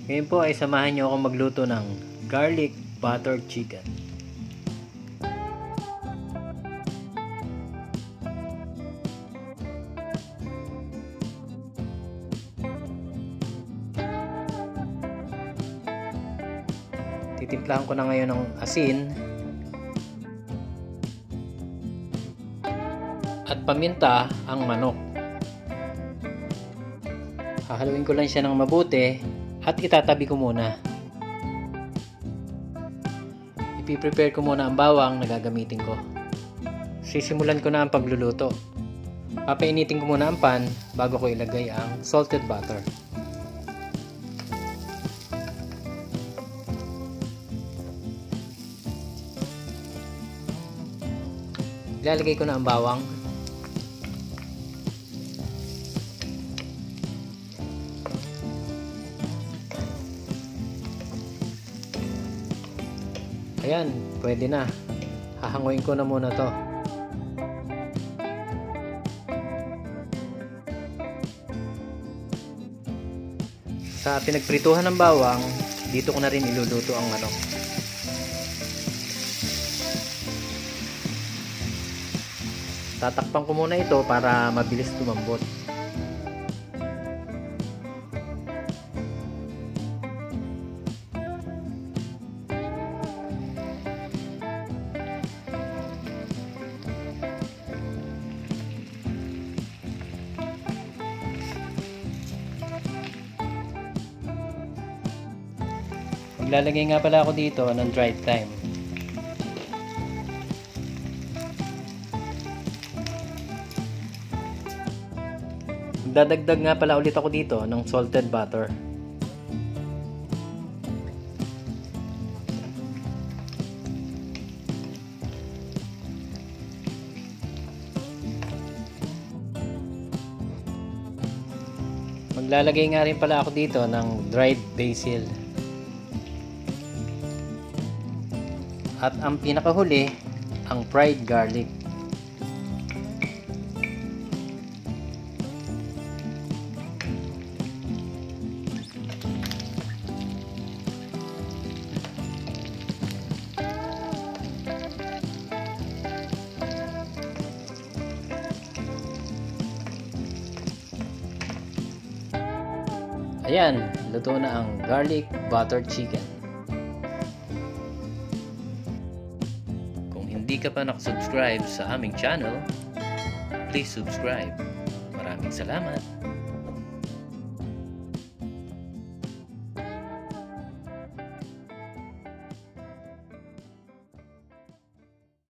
Ngayon po ay samahan nyo akong magluto ng garlic butter chicken. Titimplahan ko na ngayon ng asin at paminta ang manok. Hahaluin ko lang siya ng mabuti at itatabi ko muna. Ipiprepare ko muna ang bawang na gagamitin ko. Sisimulan ko na ang pagluluto. Papainitin ko muna ang pan bago ko ilagay ang salted butter. Ilalagay ko na ang bawang. Ayan, pwede na. Hahanguin ko na muna to. Sa pinagprituhan ng bawang, dito ko na rin iluluto ang manok. Tatakpan ko muna ito para mabilis lumambot. Maglalagay nga pala ako dito ng dried thyme. Magdadagdag nga pala ulit ako dito ng salted butter. Maglalagay nga rin pala ako dito ng dried basil. At ang pinakahuli, ang fried garlic. Ayan, luto na ang garlic butter chicken. Kung hindi ka pa nakasubscribe sa aming channel, please subscribe. Maraming salamat!